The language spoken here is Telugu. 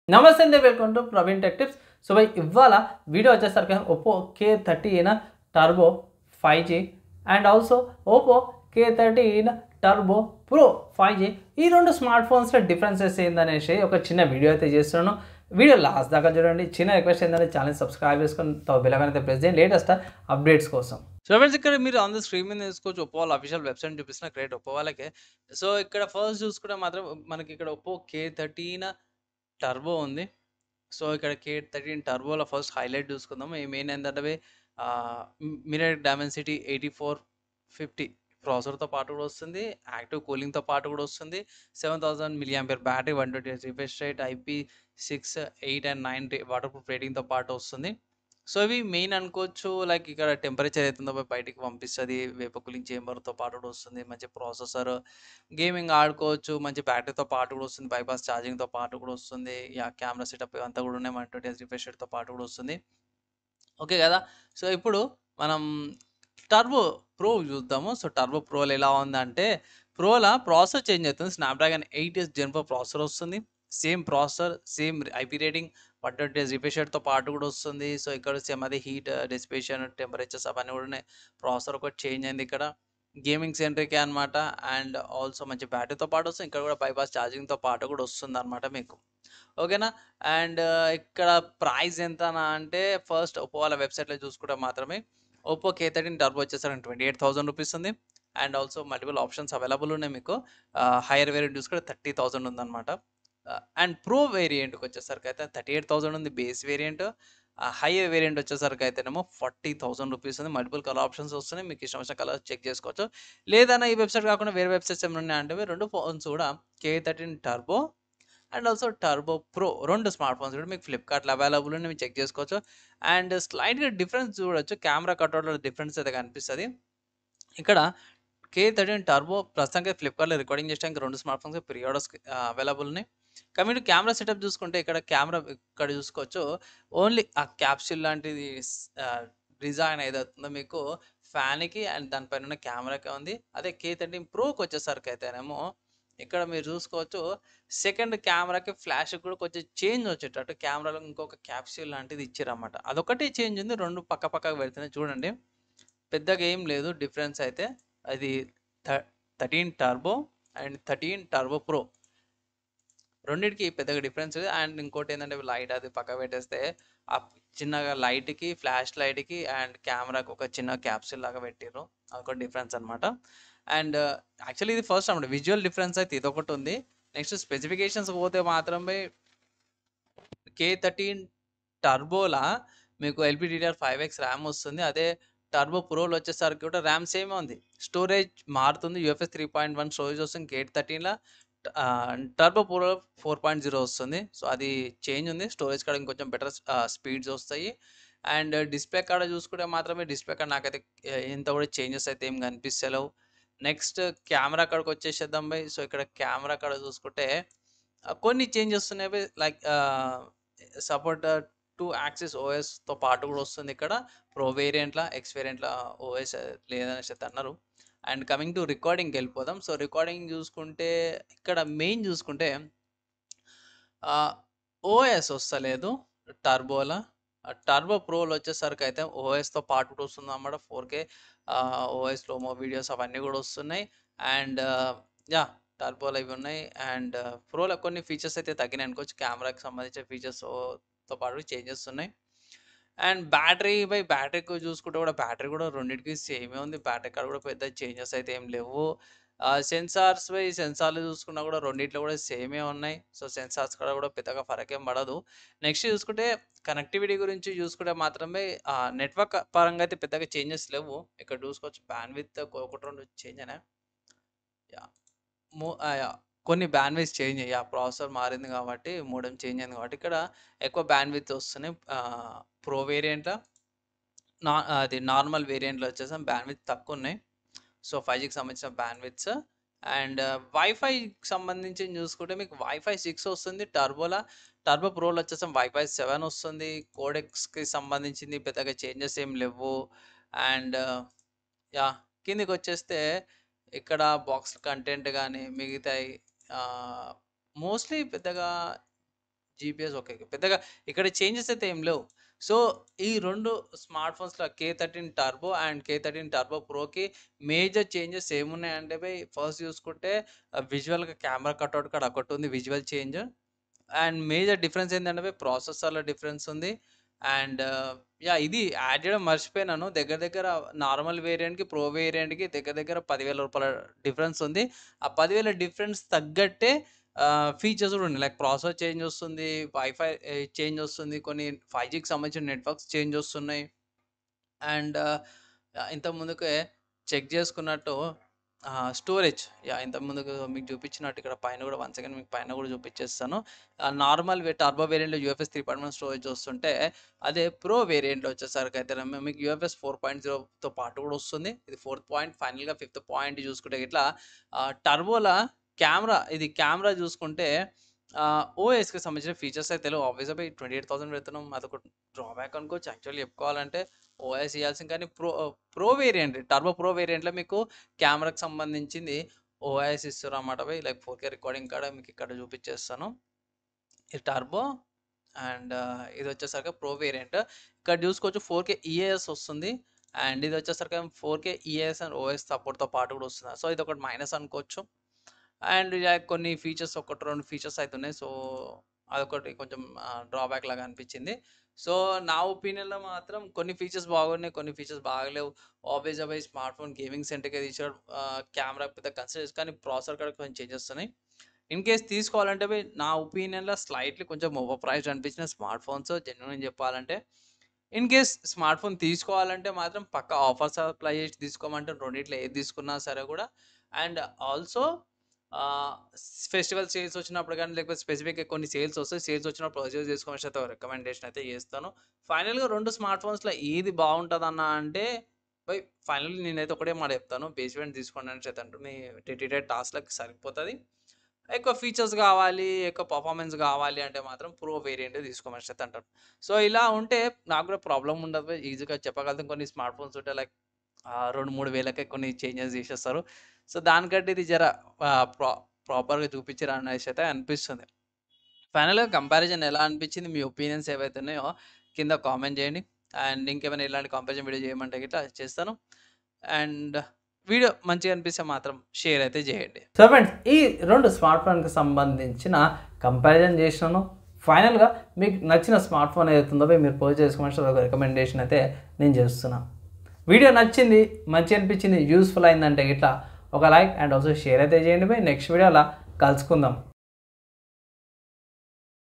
నమస్తే అండి, welcome to Praveen tech tips. So భయ్ ఇవాళ వీడియో వచ్చేసరికి Oppo K13 turbo 5G and also Oppo K13 turbo pro 5G ఈ రెండు స్మార్ట్ ఫోన్స్లో డిఫరెన్సెస్ ఏందనేసి ఒక చిన్న వీడియో అయితే చేస్తున్నాను. వీడియో లాస్ట్ దాకా చూడండి. చిన్న రిక్వెస్ట్ ఏంటంటే ఛానల్ సబ్స్క్రైబ్ చేసుకొని బెల్ ఐకాన్ అయితే ప్రెస్ చేయండి లేటెస్ట్ అప్డేట్స్ కోసం. సో ఫ్రెండ్స్, ఇక్కడ మీరు ఆన్ ద స్క్రీన్ మీద తీసుకోవచ్చు ఒప్పో వాళ్ళ అఫీషియల్ వెబ్సైట్ చూపిస్తున్న గ్రేట్ ఒప్పో వాళ్ళకే. సో ఇక్కడ ఫస్ట్ చూసుకుంటే మాత్రం మనకి ఇక్కడ ఒప్పో K13 టర్బో ఉంది. సో ఇక్కడ K13 టర్బోలో ఫస్ట్ హైలైట్ చూసుకుందాం. మెయిన్ ఏంటంటే మిరర్ డైమెన్సిటీ 8450 ప్రాసెసర్తో పాటు కూడా వస్తుంది, యాక్టివ్ కూలింగ్తో పాటు కూడా వస్తుంది, 7000 mAh battery, 120Hz refresh rate, IP6 8 and 9 water proof రేటింగ్తో పాటు వస్తుంది. సో ఇవి మెయిన్ అనుకోవచ్చు. లైక్ ఇక్కడ టెంపరేచర్ అవుతుందో బయటికి పంపిస్తుంది, వేపర్ కూలింగ్ చేంబర్తో పాటు కూడా వస్తుంది, మంచి ప్రాసెసర్, గేమింగ్ ఆడుకోవచ్చు, మంచి బ్యాటరీతో పాటు కూడా వస్తుంది, బైపాస్ ఛార్జింగ్తో పాటు కూడా వస్తుంది, కెమెరా సెటప్ అంతా కూడా ఉన్నాయి, 120Hz రిఫ్రెష్ రేట్తో పాటు కూడా వస్తుంది. ఓకే కదా. సో ఇప్పుడు మనం టర్బో ప్రో చూద్దాము. సో టర్బో ప్రోలో ఎలా ఉందంటే, ప్రోలా ప్రాసెసర్ చేంజ్ అవుతుంది. స్నాప్డ్రాగన్ 8 Gen 4 ప్రాసెసర్ వస్తుంది. Same processor, same IP rating, 120Hz refresh రేట్తో పాటు కూడా వస్తుంది. సో ఇక్కడ సేమ్ అదే హీట్ డిసిపేషన్, టెంపరేచర్స్ అవన్నీ కూడా ఉన్నాయి. ప్రాసెసర్ ఒకటి చేంజ్ అయింది ఇక్కడ. గేమింగ్ సెంట్రికే అనమాట. అండ్ ఆల్సో మంచి బ్యాటరీతో పాటు వస్తుంది. ఇక్కడ కూడా బైపాస్ ఛార్జింగ్తో పాటు కూడా వస్తుంది అనమాట మీకు. ఓకేనా. అండ్ ఇక్కడ ప్రైస్ ఎంతనా అంటే, ఫస్ట్ ఒప్పో వాళ్ళ వెబ్సైట్లో చూసుకుంటే మాత్రమే ఒప్పో K13 టర్బో వచ్చేసరికి 28,000 రూపీస్ ఉంది. And also multiple options available ఉన్నాయి మీకు. హైయర్ వేరియంట్ చూసుకుంటే 30,000 ఉందన్నమాట. అండ్ ప్రో వేరియంట్కి వచ్చేసరికి అయితే 38,000 ఉంది బేస్ వేరియంట్. హైయర్ వేరియంట్ వచ్చేసరికి అయితేనేమో 40,000 రూపీస్ ఉంది. మల్టిపుల్ కలర్ ఆప్షన్స్ వస్తున్నాయి, మీకు ఇష్టం వచ్చిన కలర్ చెక్ చేసుకోవచ్చు. లేదన్నా ఈ వెబ్సైట్ కాకుండా వేరే వెబ్సైట్స్ ఏమైనా ఉన్నాయంటే, రెండు ఫోన్స్ కూడా K13 turbo and also turbo pro 2 smart phones కూడా మీకు ఫ్లిప్‌కార్ట్‌లో అవైలబుల్ ఉన్నాయి, మీరు చెక్ చేసుకోవచ్చు. అండ్ స్లైట్‌గా డిఫరెన్స్ చూడొచ్చు. కెమెరా కట్అవుట్‌లో డిఫరెన్స్ అయితే కనిపిస్తది. ఇక్కడ K13 టర్బో ప్రస్తుతానికి ఫ్లిప్‌కార్ట్‌లో రికార్డింగ్ చేయడానికి 2 స్మార్ట్ ఫోన్స్ ప్రీ ఆర్డర్స్‌కి అవైలబుల్ ఉన్నాయి. కమింగ్ టు కెమెరా సెటప్ చూసుకుంటే, ఇక్కడ కెమెరా ఇక్కడ చూసుకోవచ్చు. ఓన్లీ ఆ క్యాప్సూల్ లాంటిది డిజైన్ ఏదవుతుందో మీకు ఫ్యాన్‌కి అండ్ దానిపైన ఉన్న కెమెరాకే ఉంది. అదే K13 ప్రోకి వచ్చేసరికి అయితేనేమో ఇక్కడ మీరు చూసుకోవచ్చు. సెకండ్ కెమెరాకి ఫ్లాష్‌కి కూడా కొంచెం చేంజ్ వచ్చేటట్టు కెమెరాలో ఇంకొక క్యాప్సూల్ లాంటిది ఇచ్చిర్రన్నమాట. అదొక్కటే చేంజ్ ఉంది. 2 పక్క పక్కకు పెడుతున్నాయి చూడండి. పెద్దగా ఏం లేదు డిఫరెన్స్ అయితే. అది థ 13 టర్బో అండ్ 13 టర్బో ప్రో రెండిటికి పెద్దగా డిఫరెన్స్ లేదు. అండ్ ఇంకోటి ఏంటంటే, లైట్ అది పక్కకు పెట్టేస్తే ఆ చిన్నగా లైట్‌కి, ఫ్లాష్ లైట్‌కి అండ్ కెమెరాకి ఒక చిన్న క్యాప్సూల్ లాగా పెట్టిర్రు. అదొక డిఫరెన్స్ అనమాట. అండ్ యాక్చువల్లీ ఇది ఫస్ట్ అనమాట. విజువల్ డిఫరెన్స్ అయితే ఇదొకటి ఉంది. నెక్స్ట్ స్పెసిఫికేషన్స్‌కి పోతే మాత్రమే K13 టర్బోలా మీకు LPDDR5X ర్యామ్ వస్తుంది. అదే టర్బో ప్రోలో వచ్చేసరికి కూడా ర్యామ్ సేమే ఉంది. స్టోరేజ్ మారుతుంది. UFS 3.1 స్టోరేజ్ వస్తుంది K13ల. టర్బో ప్రోలో 4.0 వస్తుంది. సో అది చేంజ్ ఉంది. స్టోరేజ్ కాడ ఇంకొంచెం బెటర్ స్పీడ్స్ వస్తాయి. అండ్ డిస్‌ప్లే కాడ చూసుకుంటే మాత్రమే డిస్‌ప్లే కాడ నాకైతే ఇంత కూడా చేంజెస్ అయితే ఏం కనిపిస్తలేవు. నెక్స్ట్ కెమెరా కాడకి వచ్చేసేద్దాం బయ్. సో ఇక్కడ కెమెరా కాడ చూసుకుంటే కొన్ని చేంజెస్ ఉన్నాయి బయ్. లైక్ సపోర్ట్ 2 యాక్సిస్ ఓఎస్‌తో పాటు కూడా వస్తుంది ఇక్కడ. ప్రో వేరియంట్‌ల, ఎక్స్ వేరియంట్‌ల ఓఎస్ లేదనేసి అయితే అన్నారు. అండ్ కమింగ్ టు రికార్డింగ్‌కి వెళ్ళిపోదాం. సో రికార్డింగ్ చూసుకుంటే ఇక్కడ మెయిన్ చూసుకుంటే ఓఎస్ వస్తలేదు టర్బోల. టర్బో ప్రోలో వచ్చేసరికి అయితే ఓఎస్‌తో పాటు కూడా వస్తుందన్నమాట. 4K ఓఎస్ స్లోమో వీడియోస్ అవన్నీ కూడా వస్తున్నాయి. And yeah! టర్బోలో ఇవి ఉన్నాయి. అండ్ ప్రోలో కొన్ని ఫీచర్స్ అయితే తగ్గినాయి అనుకోవచ్చు. కెమెరాకి సంబంధించిన ఫీచర్స్‌తో పాటు చేంజెస్ ఉన్నాయి. అండ్ బ్యాటరీకి చూసుకుంటే కూడా బ్యాటరీ కూడా రెండిటికి సేమే ఉంది. బ్యాటరీ కాడ కూడా పెద్ద చేంజెస్ అయితే ఏం లేవు. సెన్సార్లు చూసుకున్నా కూడా రెండిట్లో కూడా సేమే ఉన్నాయి. సో సెన్సార్స్ కాడ కూడా పెద్దగా ఫరకేం పడదు. నెక్స్ట్ చూసుకుంటే కనెక్టివిటీ గురించి చూసుకుంటే మాత్రమే నెట్వర్క్ పరంగా అయితే పెద్దగా చేంజెస్ లేవు. ఇక్కడ చూసుకోవచ్చు బ్యాండ్‌విడ్త్ ఒకటి 2 చేంజ్ అయినాయి. యాహ్! యాహ్! కొన్ని బ్యాండ్‌విడ్త్ చేంజ్ అయ్యాయి. ప్రాసెసర్ మారింది కాబట్టి, మోడెమ్ చేంజ్ అయింది కాబట్టి ఇక్కడ ఎక్కువ బ్యాండ్‌విడ్త్ వస్తున్నాయి. ప్రో వేరియంట్‌ల అది నార్మల్ వేరియంట్‌లో వచ్చేసి బ్యాండ్‌విడ్త్ తక్కువున్నాయి. సో 5Gకి సంబంధించిన బ్యాండ్‌విడ్త్స్. అండ్ వైఫైకి సంబంధించి చూసుకుంటే మీకు వైఫై 6 వస్తుంది టర్బోలా. టర్బో ప్రోలో వచ్చేసి వైఫై 7 వస్తుంది. కోడెక్స్‌కి సంబంధించింది పెద్దగా చేంజెస్ ఏం లేవు. And yeah! కిందకొచ్చేస్తే ఇక్కడ బాక్స్ కంటెంట్ గాని మిగతాయి మోస్ట్‌లీ పెద్దగా జీపీఎస్ ఓకే. పెద్దగా ఇక్కడ చేంజెస్ అయితే ఏం లేవు. సో, ఈ 2 స్మార్ట్ ఫోన్స్‌లో K13 turbo and K13 turbo ప్రోకి మేజర్ చేంజెస్ ఏమున్నాయంటే భయ్ ఫస్ట్ చూసుకుంటే విజువల్‌గా కెమెరా కటౌట్ కాడ ఒకటుంది visual change. And major difference ఏందంటే భయ్ ప్రాసెసర్‌లో డిఫరెన్స్ ఉంది. And yeah! ఇది యాడ్ చేయడం మర్చిపోయినాను. దగ్గర దగ్గర నార్మల్ వేరియంట్‌కి, ప్రో వేరియంట్‌కి దగ్గర దగ్గర రూ. 10,000 డిఫరెన్స్ ఉంది. ఆ 10,000 డిఫరెన్స్ తగ్గట్టే ఫీచర్స్ కూడా ఉన్నాయి. లైక్ ప్రాసెసర్ చేంజ్ వస్తుంది. వైఫై చేంజ్ వస్తుంది. కొన్ని 5Gకి సంబంధించిన నెట్వర్క్స్ చేంజ్ వస్తున్నాయి. అండ్ ఇంతకు ముందుకే చెక్ చేసుకున్నట్టు స్టోరేజ్ యాహ్! ఇంతకు ముందుకు మీకు చూపించినట్టు ఇక్కడ పైన కూడా వన్స్ అగైన్ మీకు పైన కూడా చూపించేస్తాను. నార్మల్ టర్బో వేరియంట్‌లో యూఎఫ్ఎస్ 3.1 స్టోరేజ్ వస్తుంటే, అదే ప్రో వేరియంట్‌లో వచ్చేసరికైతేనేమో మీకు యూఎఫ్ఎస్ 4.0తో పాటు కూడా వస్తుంది. ఇది ఫోర్త్ పాయింట్. ఫైనల్‌గా ఫిఫ్త్ పాయింట్ చూసుకుంటే గిట్లా టర్బోల కెమెరా చూసుకుంటే ఓఎస్‌కి సంబంధించిన ఫీచర్స్ అయితే లేవు. ఆబ్వియస్‌గా 28,000 పెడుతున్నాం. అదొక డ్రాబ్యాక్ అనుకోవచ్చు. యాక్చువల్లీ చెప్పుకోవాలంటే ఓఎస్ ఇయ్యాల్సింది కానీ ప్రో వేరియంట్ టర్బో ప్రో వేరియంట్‌లో మీకు కెమెరాకి సంబంధించింది ఓఎస్ ఇస్తుర్రన్నమాట భయ్. లైక్ 4K రికార్డింగ్ కాడ మీకు ఇక్కడ చూపించేస్తాను. ఇది టర్బో అండ్ ఇదొచ్చేసరికి ప్రో వేరియంట్. ఇక్కడ చూసుకోవచ్చు 4K ఈఏఎస్ వస్తుంది. అండ్ ఇదొచ్చేసరికి 4K ఈఏఎస్ అండ్ ఓఎస్ సపోర్ట్‌తో పాటు కూడా వస్తుంది. సో, ఇదొకటి మైనస్ అనుకోవచ్చు. అండ్ కొన్ని ఫీచర్స్ ఒకటి 2 ఫీచర్స్ అయితే ఉన్నాయి. సో, అదొకటి కొంచెం డ్రాబ్యాక్ లాగా అనిపించింది. సో, నా ఒపీనియన్‌లో మాత్రం కొన్ని ఫీచర్స్ బాగున్నాయి. కొన్ని ఫీచర్స్ బాగలేవు. ఆబ్వియస్‌గా బై స్మార్ట్ ఫోన్ గేమింగ్ సెంటర్‌కే తీసాడు. కెమెరా పెద్ద కన్సిడర్ కానీ ప్రాసెసర్ కూడా కొంచెం చేంజెస్ ఉన్నాయి. ఇన్ కేస్ తీసుకోవాలంటే బై నా ఒపీనియన్‌లో స్లైట్‌లీ కొంచెం ఓవర్ ప్రైస్డ్ అనిపించిన స్మార్ట్ ఫోన్స్ జెన్యూన్‌గా చెప్పాలంటే. ఇన్ కేస్ స్మార్ట్ ఫోన్ తీసుకోవాలంటే మాత్రం పక్కా ఆఫర్స్ అప్లై చేసి తీసుకోమంటాను. రెండిట్లో ఏది తీసుకున్నా సరే కూడా. అండ్ ఆల్సో ఫెస్టివల్ సేల్స్ వచ్చినప్పుడు గానీ, లేకపోతే స్పెసిఫిక్‌గా కొన్ని సేల్స్ వస్తాయి. సేల్స్ వచ్చినప్పుడు పర్చేస్ చేసుకోమని అయితే రికమెండేషన్ అయితే చేస్తాను. ఫైనల్‌గా 2 స్మార్ట్ ఫోన్స్‌లో ఏది బావుంటదన్నా అంటే, బై ఫైనల్లీ నేనైతే ఒకటే మాట చెప్తాను. బేస్ వేరియంట్ తీసుకోండి అనేసి అయితే అంటాను. మీ డే టు డే టాస్క్‌లకి సరిపోతది. ఎక్కువ ఫీచర్స్ కావాలి, ఎక్కువ పర్ఫార్మెన్స్ కావాలి అంటే మాత్రం ప్రో వేరియంటే తీసుకోమనేసి అయితే అంటాను. సో, ఇలా ఉంటే నాకు కూడా ప్రాబ్లమ్ ఉండదు. ఈజీగా చెప్పగలుగుతాం. కొన్ని స్మార్ట్ ఫోన్స్ ఉంటాయి లైక్ 2, 3 వేలకే కొన్ని చేంజెస్ చేసేస్తారు. సో, దానికంటే ఇది జర ప్రాపర్‌గా చూపించిర్రు అనేసి అయితే అనిపిస్తుంది. ఫైనల్‌గా కంపారిజన్ ఎలా అనిపించింది? మీ ఒపీనియన్స్ ఏవైతే ఉన్నాయో కింద కామెంట్ చేయండి. అండ్ ఇంకేమైనా ఇలాంటి కంపారిజన్ వీడియో చేయమంటే గిట్లా చేస్తాను. అండ్ వీడియో మంచిగా అనిపిస్తే మాత్రం షేర్ అయితే చేయండి. సో ఫ్రెండ్స్, ఈ 2 స్మార్ట్ ఫోన్‌కి సంబంధించిన కంపారిజన్ చేసినాను. ఫైనల్‌గా మీకు నచ్చిన స్మార్ట్ ఫోన్ ఏదైతుందో మీరు పర్చేస్ చేసుకోమని ఒక రికమెండేషన్ అయితే నేను చేస్తున్నా. వీడియో నచ్చింది, మంచిగా అనిపించింది, యూస్‌ఫుల్ అయిందంటే గిట్లా ఒక లైక్ అండ్ ఆల్సో షేర్ అయితే చేయండి. నెక్స్ట్ వీడియోలో కలుసుకుందాం.